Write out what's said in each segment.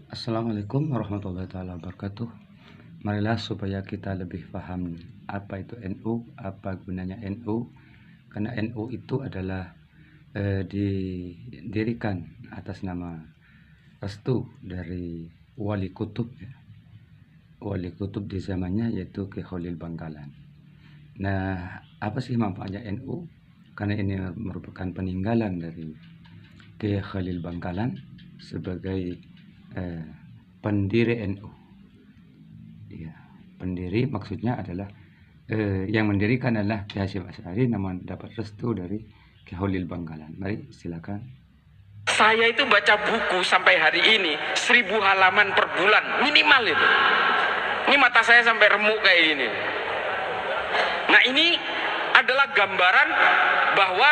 Assalamualaikum warahmatullahi taala wabarakatuh. Marilah supaya kita lebih paham apa itu NU, apa gunanya NU. Karena NU itu adalah didirikan atas nama restu dari wali kutub ya. Wali kutub di zamannya yaitu Ki Khalil Bangkalan. Nah, apa sih manfaatnya NU? Karena ini merupakan peninggalan dari Ki Khalil Bangkalan sebagai pendiri NU. Ya, pendiri maksudnya adalah yang mendirikan adalah Ki Hasyim Asy'ari, namun dapat restu dari Ki Khalil Bangkalan. Mari silakan. Saya itu baca buku sampai hari ini 1000 halaman per bulan minimal itu. Ini mata saya sampai remuk kayak ini. Nah, ini adalah gambaran bahwa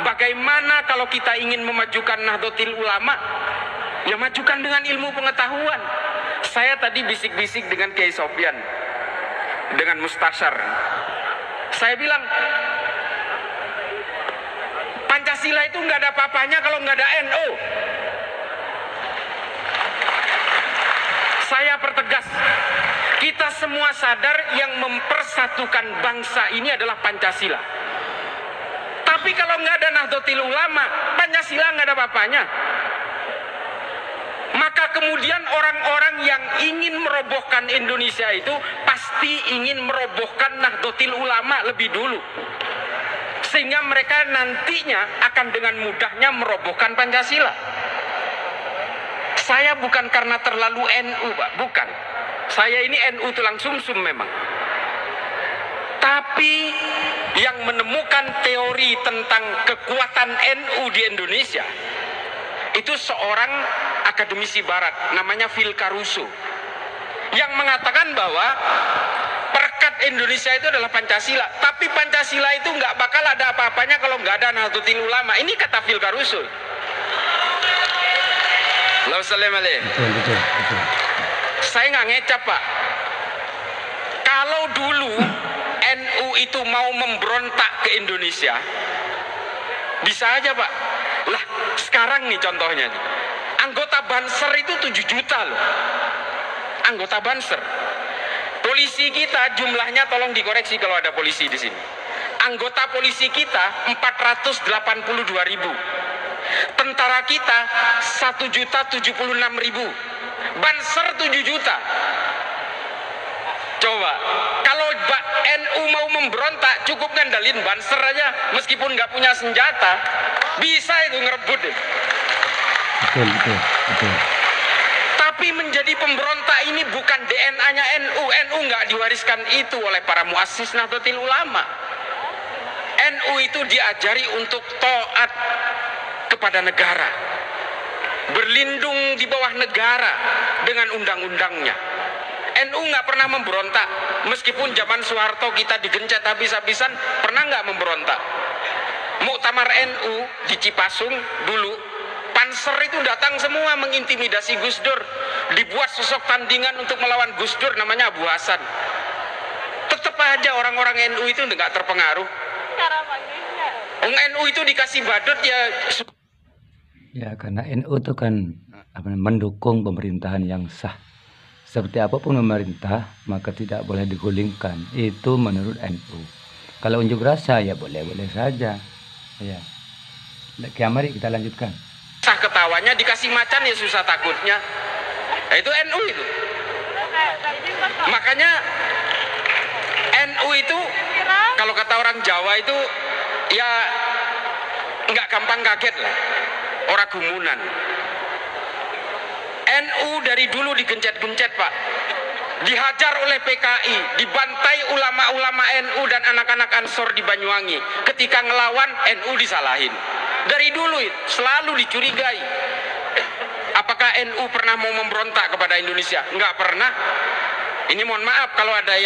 bagaimana kalau kita ingin memajukan Nahdlatul Ulama, ya majukan dengan ilmu pengetahuan. Saya tadi bisik-bisik dengan Kiai Sofyan, dengan Mustasyar. Saya bilang, Pancasila itu nggak ada apa-apanya kalau nggak ada NU. Saya pertegas, kita semua sadar yang mempersatukan bangsa ini adalah Pancasila. Tapi kalau nggak ada Nahdlatul Ulama, Pancasila nggak ada apa-apanya. Maka kemudian orang-orang yang ingin merobohkan Indonesia itu pasti ingin merobohkan Nahdlatul Ulama lebih dulu. Sehingga mereka nantinya akan dengan mudahnya merobohkan Pancasila. Saya bukan karena terlalu NU, Pak, bukan. Saya ini NU tulang sumsum memang. Tapi yang menemukan teori tentang kekuatan NU di Indonesia itu seorang akademisi barat namanya Phil Caruso, yang mengatakan bahwa perekat Indonesia itu adalah Pancasila. Tapi Pancasila itu nggak bakal ada apa-apanya kalau nggak ada Nahdlatul Ulama. Ini kata Phil Caruso. Betul. Saya nggak ngecap, Pak. Kalau dulu NU itu mau memberontak ke Indonesia, bisa aja, Pak. Lah, sekarang nih contohnya nih. Anggota Banser itu 7 juta loh. Anggota Banser. Polisi kita jumlahnya, tolong dikoreksi kalau ada polisi di sini. Anggota polisi kita 482.000. Tentara kita 1.076.000. Banser 7 juta. Coba, kalau NU mau memberontak, cukup ngandalin Banser aja, meskipun nggak punya senjata, bisa itu ngerebut. Betul. Tapi menjadi pemberontak ini bukan DNA-nya NU. NU nggak diwariskan itu oleh para muassis Nahdlatul Ulama. NU itu diajari untuk taat kepada negara, berlindung di bawah negara dengan undang-undangnya. NU nggak pernah memberontak, meskipun zaman Soeharto kita digencet habis-habisan, pernah nggak memberontak? Muktamar NU di Cipasung dulu, Panser itu datang semua mengintimidasi Gus Dur, dibuat sosok tandingan untuk melawan Gus Dur namanya Abu Hasan. Tetap aja orang-orang NU itu nggak terpengaruh. NU itu dikasih badut ya. Ya, karena NU itu kan mendukung pemerintahan yang sah. Seperti apapun pemerintah, maka tidak boleh digulingkan. Itu menurut NU. Kalau unjuk rasa ya boleh-boleh saja. Ya. Mari kita lanjutkan. Sah ketawanya, dikasih macan ya susah takutnya. Nah, itu NU itu. Makanya NU itu kalau kata orang Jawa itu ya nggak gampang kaget lah. Orang gumunan. NU dari dulu digencet-gencet, Pak. Dihajar oleh PKI, dibantai ulama-ulama NU dan anak-anak Ansor di Banyuwangi. Ketika ngelawan, NU disalahin. Dari dulu selalu dicurigai. Apakah NU pernah mau memberontak kepada Indonesia? Enggak pernah. Ini mohon maaf kalau ada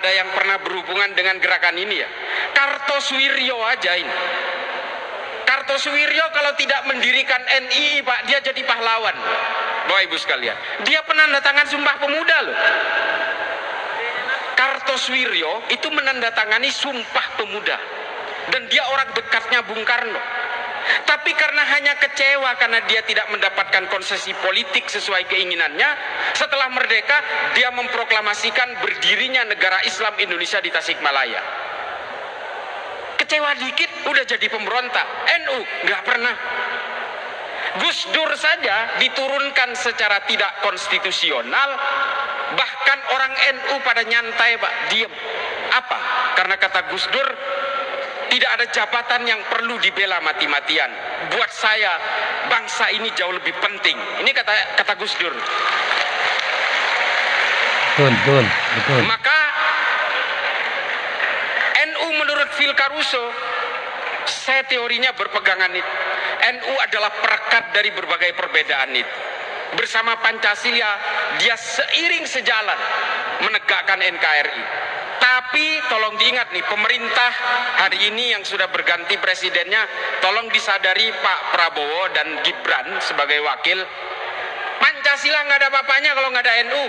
yang pernah berhubungan dengan gerakan ini ya. Kartosuwiryo aja ini. Kartosuwiryo kalau tidak mendirikan NII, Pak, dia jadi pahlawan. Bapak Ibu sekalian, dia penandatangan Sumpah Pemuda loh. Kartosuwiryo itu menandatangani Sumpah Pemuda, dan dia orang dekatnya Bung Karno. Tapi karena hanya kecewa karena dia tidak mendapatkan konsesi politik sesuai keinginannya, setelah merdeka dia memproklamasikan berdirinya negara Islam Indonesia di Tasikmalaya. Kecewa dikit udah jadi pemberontak. NU nggak pernah. Gus Dur saja diturunkan secara tidak konstitusional, bahkan orang NU pada nyantai Pak, diem. Apa? Karena kata Gus Dur, tidak ada jabatan yang perlu dibela mati-matian. Buat saya, bangsa ini jauh lebih penting. Ini kata Gus Dur. Betul. Maka NU menurut Phil Caruso, saya teorinya berpegangan itu. NU adalah perekat dari berbagai perbedaan itu. Bersama Pancasila, dia seiring sejalan menegakkan NKRI. Tapi tolong diingat nih, pemerintah hari ini yang sudah berganti presidennya, tolong disadari Pak Prabowo dan Gibran sebagai wakil, Pancasila nggak ada apa-apanya kalau nggak ada NU.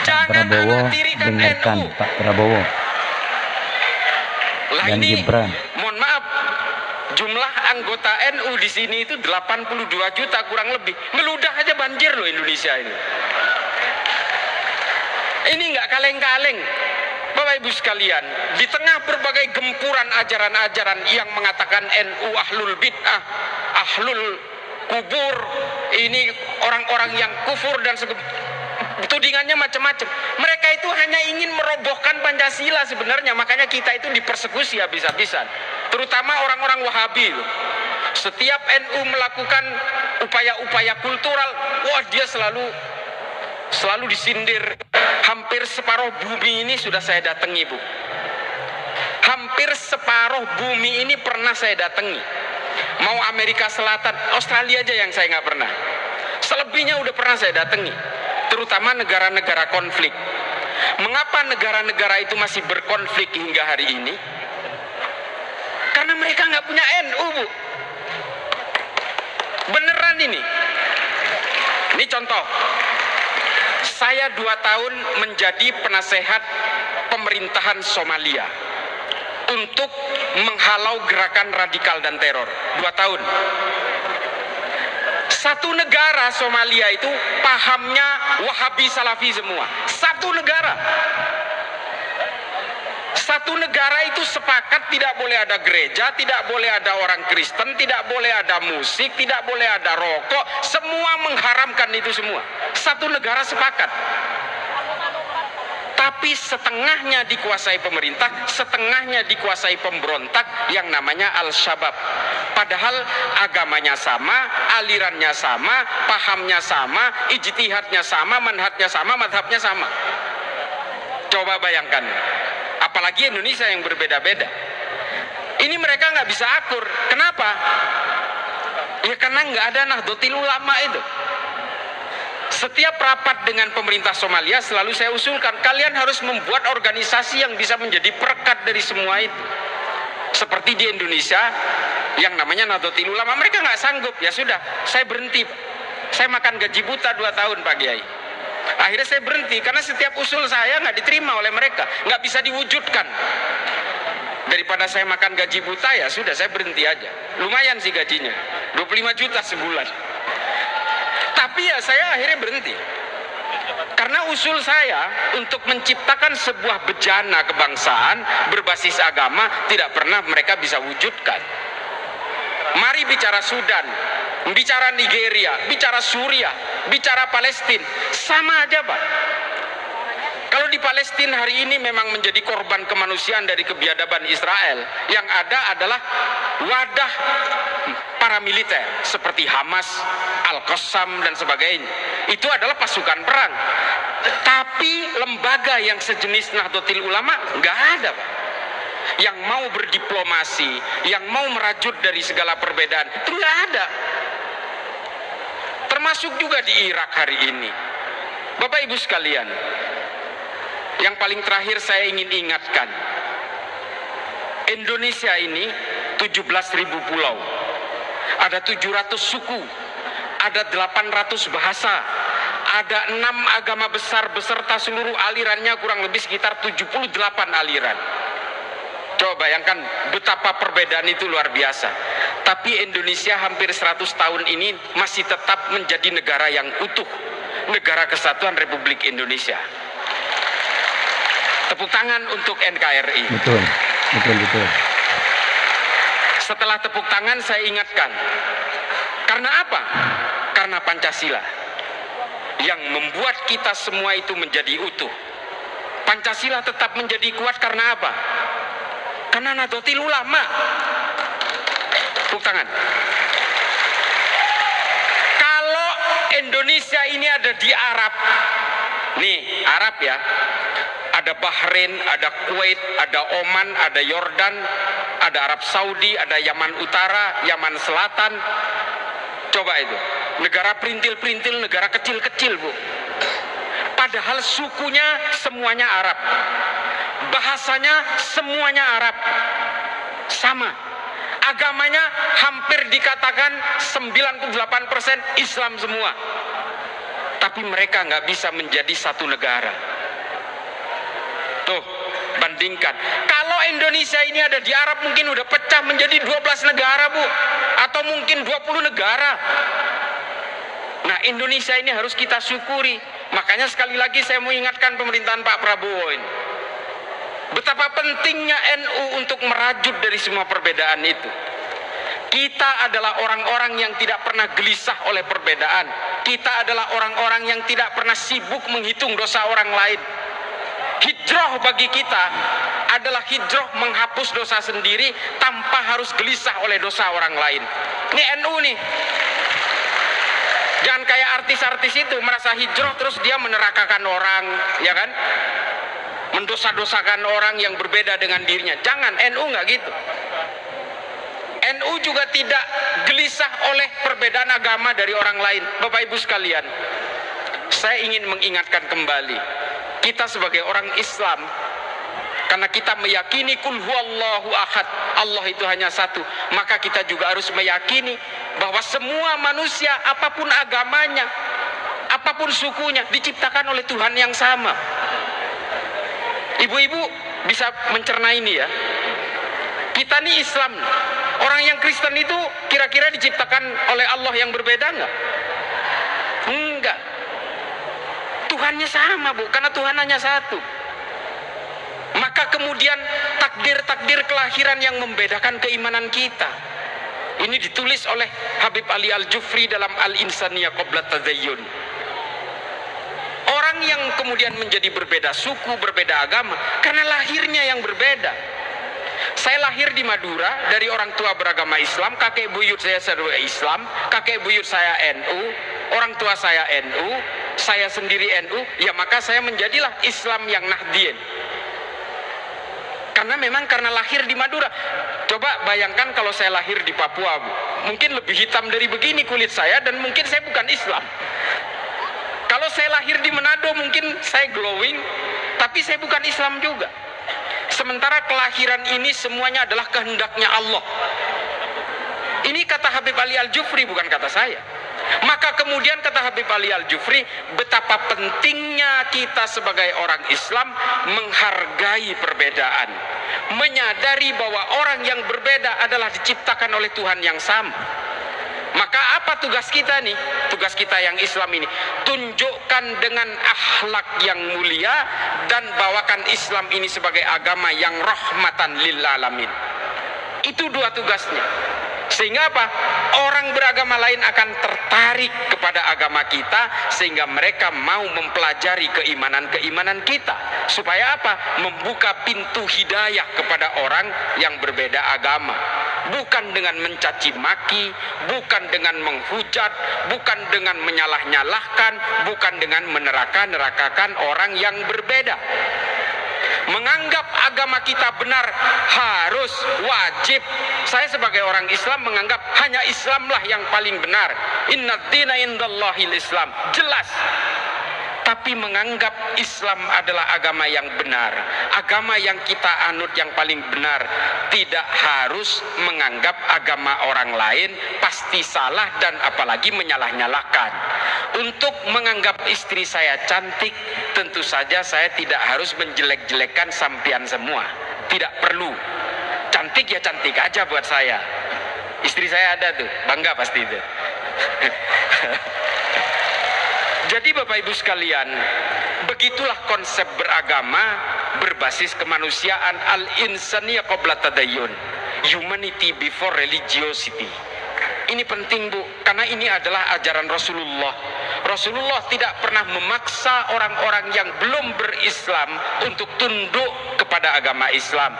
Jangan Prabowo anaktirikan dengarkan NU. Pak Prabowo Lah dan ini, Gibran. mohon maaf, jumlah anggota NU di sini itu 82 juta kurang lebih. Meludah aja banjir loh Indonesia ini. Ini nggak kaleng-kaleng. Bapak Ibu sekalian, di tengah berbagai gempuran ajaran-ajaran yang mengatakan NU ahlul bid'ah, ahlul kubur, ini orang-orang yang kufur dan tudingannya macam-macam. Mereka itu hanya ingin merobohkan Pancasila sebenarnya, makanya kita itu dipersekusi habis-habisan. Terutama orang-orang Wahabi. Setiap NU melakukan upaya-upaya kultural, wah dia selalu disindir. Hampir separuh bumi ini sudah saya datangi, Bu. Hampir separuh bumi ini pernah saya datangi. Mau Amerika Selatan, Australia aja yang saya nggak pernah. Selebihnya udah pernah saya datangi. Terutama negara-negara konflik. Mengapa negara-negara itu masih berkonflik hingga hari ini? Karena mereka nggak punya NU, Bu. Beneran ini. Ini contoh. Saya 2 tahun menjadi penasehat pemerintahan Somalia untuk menghalau gerakan radikal dan teror. 2 tahun. Satu negara Somalia itu pahamnya Wahabi Salafi semua. Satu negara. Satu negara itu sepakat tidak boleh ada gereja, tidak boleh ada orang Kristen, tidak boleh ada musik, tidak boleh ada rokok. Semua mengharamkan itu semua. Satu negara sepakat. Tapi setengahnya dikuasai pemerintah, setengahnya dikuasai pemberontak yang namanya Al-Shabaab. Padahal agamanya sama, alirannya sama, pahamnya sama, ijtihadnya sama, manhajnya sama, madhabnya sama. Coba bayangkan. Apalagi Indonesia yang berbeda-beda. Ini mereka nggak bisa akur. Kenapa? Ya karena nggak ada Nahdlatul Ulama itu. Setiap rapat dengan pemerintah Somalia selalu saya usulkan, kalian harus membuat organisasi yang bisa menjadi perekat dari semua itu. Seperti di Indonesia yang namanya Nahdlatul Ulama, mereka nggak sanggup. Ya sudah, saya berhenti. Saya makan gaji buta 2 tahun Pak Kiai. Akhirnya saya berhenti karena setiap usul saya nggak diterima oleh mereka, nggak bisa diwujudkan. Daripada saya makan gaji buta, ya sudah saya berhenti aja. Lumayan sih gajinya, 25 juta sebulan. Tapi ya saya akhirnya berhenti. Karena usul saya untuk menciptakan sebuah bejana kebangsaan berbasis agama tidak pernah mereka bisa wujudkan. Mari bicara Sudan, bicara Nigeria, bicara Suriah, bicara Palestina, sama aja Pak. Kalau di Palestina hari ini memang menjadi korban kemanusiaan dari kebiadaban Israel, yang ada adalah wadah paramiliter seperti Hamas, Al-Qassam dan sebagainya. Itu adalah pasukan perang. Tapi lembaga yang sejenis Nahdlatul Ulama nggak ada Pak. Yang mau berdiplomasi, yang mau merajut dari segala perbedaan, itu nggak ada. Termasuk juga di Irak hari ini. Bapak Ibu sekalian, yang paling terakhir saya ingin ingatkan, Indonesia ini 17.000 pulau, ada 700 suku, ada 800 bahasa, ada 6 agama besar beserta seluruh alirannya kurang lebih sekitar 78 aliran. Coba bayangkan betapa perbedaan itu luar biasa. Tapi Indonesia hampir 100 tahun ini masih tetap menjadi negara yang utuh, negara kesatuan Republik Indonesia. Tepuk tangan untuk NKRI. Betul, betul, betul. Setelah tepuk tangan saya ingatkan, karena apa? Karena Pancasila yang membuat kita semua itu menjadi utuh. Pancasila tetap menjadi kuat karena apa? Karena Nahdlatul Ulama. Tepuk tangan. Kalau Indonesia ini ada di Arab, nih Arab ya, ada Bahrain, ada Kuwait, ada Oman, ada Yordan, ada Arab Saudi, ada Yaman Utara, Yaman Selatan. Coba itu, negara perintil-perintil, negara kecil-kecil, Bu. Padahal sukunya semuanya Arab, bahasanya semuanya Arab, sama. Agamanya hampir dikatakan 98% Islam semua. Tapi mereka nggak bisa menjadi satu negara. Tuh, bandingkan. Kalau Indonesia ini ada di Arab mungkin udah pecah menjadi 12 negara, Bu. Atau mungkin 20 negara. Nah, Indonesia ini harus kita syukuri. Makanya sekali lagi saya mau ingatkan pemerintahan Pak Prabowo ini. Betapa pentingnya NU untuk merajut dari semua perbedaan itu. Kita adalah orang-orang yang tidak pernah gelisah oleh perbedaan. Kita adalah orang-orang yang tidak pernah sibuk menghitung dosa orang lain. Hijrah bagi kita adalah hijrah menghapus dosa sendiri tanpa harus gelisah oleh dosa orang lain. Ini NU nih. Jangan kayak artis-artis itu merasa hijrah terus dia menerakakan orang, ya kan? Mendosa-dosakan orang yang berbeda dengan dirinya. Jangan, NU nggak gitu. NU juga tidak gelisah oleh perbedaan agama dari orang lain. Bapak Ibu sekalian, saya ingin mengingatkan kembali, kita sebagai orang Islam, karena kita meyakini kul huwallahu ahad, Allah itu hanya satu, maka kita juga harus meyakini bahwa semua manusia, apapun agamanya, apapun sukunya, diciptakan oleh Tuhan yang sama. Ibu-ibu bisa mencerna ini ya. Kita nih Islam, orang yang Kristen itu kira-kira diciptakan oleh Allah yang berbeda enggak? Enggak. Tuhannya sama, Bu, karena Tuhan hanya satu. Maka kemudian takdir-takdir kelahiran yang membedakan keimanan kita. Ini ditulis oleh Habib Ali Al-Jufri dalam Al-Insaniyah Qabla Tadayyun. Orang yang kemudian menjadi berbeda suku, berbeda agama, karena lahirnya yang berbeda. Saya lahir di Madura dari orang tua beragama Islam, kakek buyut saya serba Islam, kakek buyut saya NU, orang tua saya NU, saya sendiri NU, ya maka saya menjadilah Islam yang Nahdien. Karena memang karena lahir di Madura. Coba bayangkan kalau saya lahir di Papua, Bu. Mungkin lebih hitam dari begini kulit saya dan mungkin saya bukan Islam. Kalau saya lahir di Manado mungkin saya glowing, tapi saya bukan Islam juga. Sementara kelahiran ini semuanya adalah kehendaknya Allah. Ini kata Habib Ali Al-Jufri, bukan kata saya. Maka kemudian kata Habib Ali Al-Jufri, betapa pentingnya kita sebagai orang Islam menghargai perbedaan, menyadari bahwa orang yang berbeda adalah diciptakan oleh Tuhan yang sama. Maka apa tugas kita nih? Tugas kita yang Islam ini, tunjukkan dengan akhlak yang mulia dan bawakan Islam ini sebagai agama yang rahmatan lil alamin. Itu dua tugasnya. Sehingga apa? Orang beragama lain akan tertarik kepada agama kita, sehingga mereka mau mempelajari keimanan-keimanan kita. Supaya apa? Membuka pintu hidayah kepada orang yang berbeda agama. Bukan dengan mencaci maki, bukan dengan menghujat, bukan dengan menyalah-nyalahkan, bukan dengan meneraka-nerakakan orang yang berbeda. Menganggap agama kita benar harus, wajib. Saya sebagai orang Islam menganggap hanya Islamlah yang paling benar. Inna dina indallahil Islam. Jelas. Tapi menganggap Islam adalah agama yang benar, agama yang kita anut yang paling benar, tidak harus menganggap agama orang lain pasti salah dan apalagi menyalah-nyalahkan. Untuk menganggap istri saya cantik, tentu saja saya tidak harus menjelek-jelekan sampean semua, tidak perlu. cantik ya cantik aja buat saya. Istri saya ada tuh, bangga pasti itu. Jadi Bapak Ibu sekalian, begitulah konsep beragama berbasis kemanusiaan, al-insaniyah qabla tadayyun, humanity before religiosity. Ini penting Bu, karena ini adalah ajaran Rasulullah. Rasulullah tidak pernah memaksa orang-orang yang belum berislam untuk tunduk kepada agama Islam.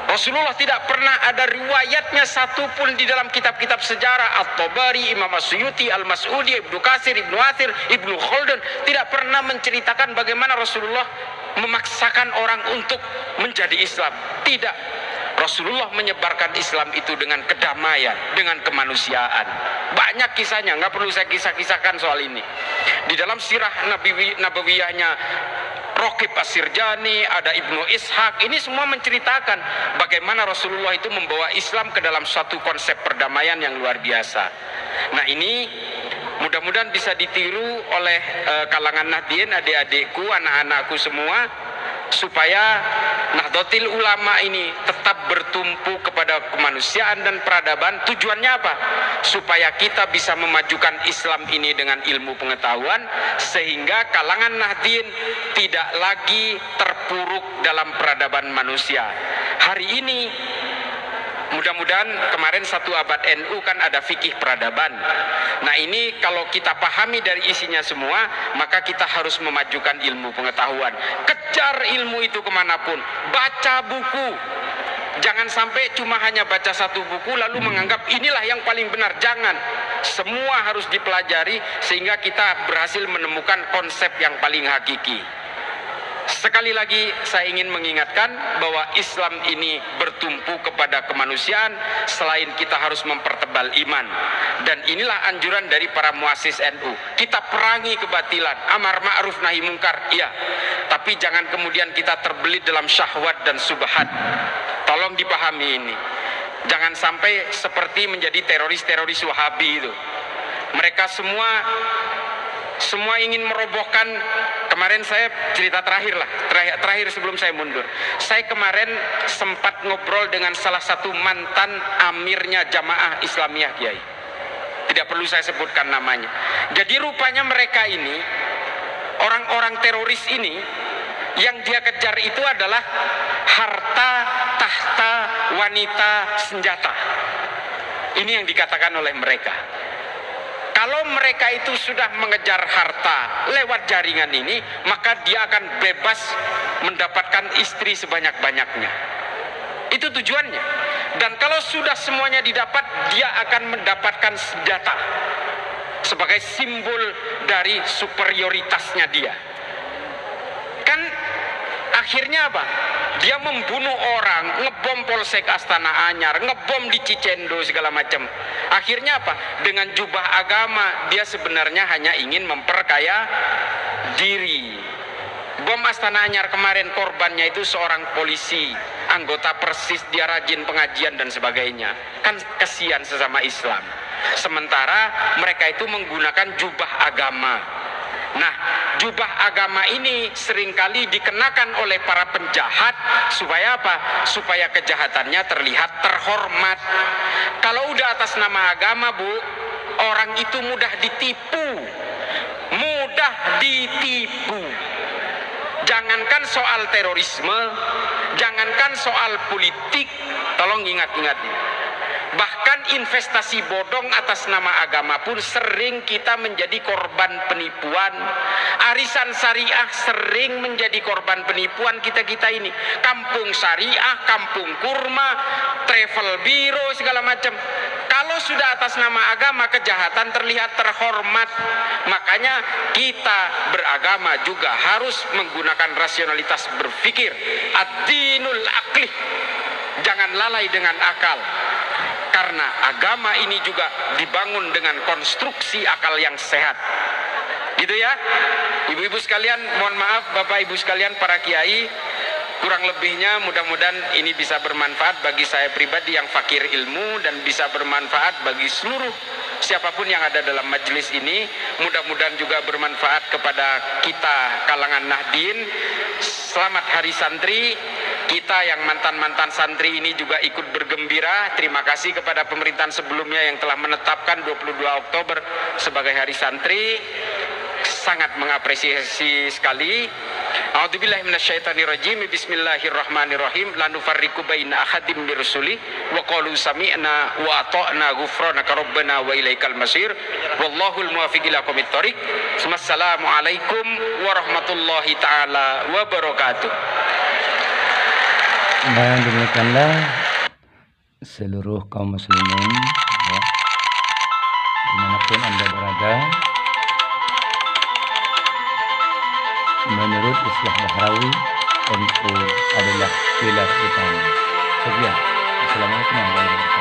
Rasulullah tidak pernah ada riwayatnya satupun di dalam kitab-kitab sejarah, At-Tabari, Imam As-Suyuti, Al-Mas'udi, Ibnu Katsir, Ibnu Athir, Ibnu Khaldun, tidak pernah menceritakan bagaimana Rasulullah memaksakan orang untuk menjadi Islam. Tidak. Rasulullah menyebarkan Islam itu dengan kedamaian, dengan kemanusiaan. Banyak kisahnya, nggak perlu saya kisah-kisahkan soal ini. Di dalam sirah Nabawiyahnya Raqib As-Sirjani, ada Ibnu Ishaq, ini semua menceritakan bagaimana Rasulullah itu membawa Islam ke dalam suatu konsep perdamaian yang luar biasa. Nah ini mudah-mudahan bisa ditiru oleh kalangan Nahdien, adik-adikku, anak-anakku semua, supaya Nahdlatul Ulama ini tetap bertumpu kepada kemanusiaan dan peradaban. Tujuannya apa? Supaya kita bisa memajukan Islam ini dengan ilmu pengetahuan, sehingga kalangan Nahdien tidak lagi terpuruk dalam peradaban manusia. Hari ini mudah-mudahan, kemarin 1 abad NU kan ada fikih peradaban. Nah ini kalau kita pahami dari isinya semua, maka kita harus memajukan ilmu pengetahuan. Kejar ilmu itu kemanapun, baca buku. Jangan sampai cuma hanya baca 1 buku lalu menganggap inilah yang paling benar. Jangan, semua harus dipelajari sehingga kita berhasil menemukan konsep yang paling hakiki. Sekali lagi saya ingin mengingatkan bahwa Islam ini bertumpu kepada kemanusiaan, selain kita harus mempertebal iman. Dan inilah anjuran dari para muassis NU. Kita perangi kebatilan, amar ma'ruf nahi mungkar, iya. Tapi jangan kemudian kita terbelit dalam syahwat dan subhat. Tolong dipahami ini. Jangan sampai seperti menjadi teroris-teroris Wahabi itu. Mereka semua ingin merobohkan. Kemarin saya cerita terakhir sebelum saya mundur. Saya kemarin sempat ngobrol dengan salah satu mantan amirnya Jamaah Islamiyah Kiai. Tidak perlu saya sebutkan namanya. Jadi rupanya mereka ini, orang-orang teroris ini, yang dia kejar itu adalah harta, tahta, wanita, senjata. Ini yang dikatakan oleh mereka. Kalau mereka itu sudah mengejar harta lewat jaringan ini, maka dia akan bebas mendapatkan istri sebanyak-banyaknya. Itu tujuannya. Dan kalau sudah semuanya didapat, dia akan mendapatkan senjata sebagai simbol dari superioritasnya dia. Kan akhirnya apa? Dia membunuh orang, ngebom Polsek Astana Anyar, ngebom di Cicendo segala macam. Akhirnya apa? Dengan jubah agama, dia sebenarnya hanya ingin memperkaya diri. Bom Astana Anyar kemarin korbannya itu seorang polisi, anggota Persis, dia rajin pengajian dan sebagainya. Kan kasihan sesama Islam. Sementara mereka itu menggunakan jubah agama. Nah, jubah agama ini seringkali dikenakan oleh para penjahat supaya apa? Supaya kejahatannya terlihat terhormat. Kalau udah atas nama agama, Bu, orang itu mudah ditipu. Mudah ditipu. Jangankan soal terorisme, jangankan soal politik, tolong ingat-ingat. Bahkan investasi bodong atas nama agama pun sering kita menjadi korban penipuan. Arisan syariah sering menjadi korban penipuan kita-kita ini. Kampung syariah, kampung kurma, travel biro, segala macam. Kalau sudah atas nama agama, kejahatan terlihat terhormat. Makanya kita beragama juga harus menggunakan rasionalitas berpikir. Ad-dinul aqli. Jangan lalai dengan akal. Karena agama ini juga dibangun dengan konstruksi akal yang sehat. Gitu ya. Ibu-ibu sekalian, mohon maaf Bapak Ibu sekalian, para kiai, kurang lebihnya mudah-mudahan ini bisa bermanfaat bagi saya pribadi yang fakir ilmu, dan bisa bermanfaat bagi seluruh siapapun yang ada dalam majelis ini. Mudah-mudahan juga bermanfaat kepada kita kalangan Nahdien. Selamat Hari Santri. Kita yang mantan-mantan santri ini juga ikut bergembira. Terima kasih kepada pemerintahan sebelumnya yang telah menetapkan 22 Oktober sebagai hari santri. Sangat mengapresiasi sekali. A'udzubillahi minasyaitonirrajim. Bismillahirrahmanirrahim. La nufarriqu baina ahadim min rusuli wa qalu sami'na wa ata'na ghufranaka rabbana wa ilaikal masir. Wallahul muwaffiq ila aqwamit thoriq. Wassalamualaikum warahmatullahi taala wabarakatuh. Dan demikianlah seluruh kaum muslimin ya, dimanapun Anda berada, menurut Islah Bahrawi, NU adalah pilar utama. Sekian. Assalamualaikum warahmatullahi wabarakatuh.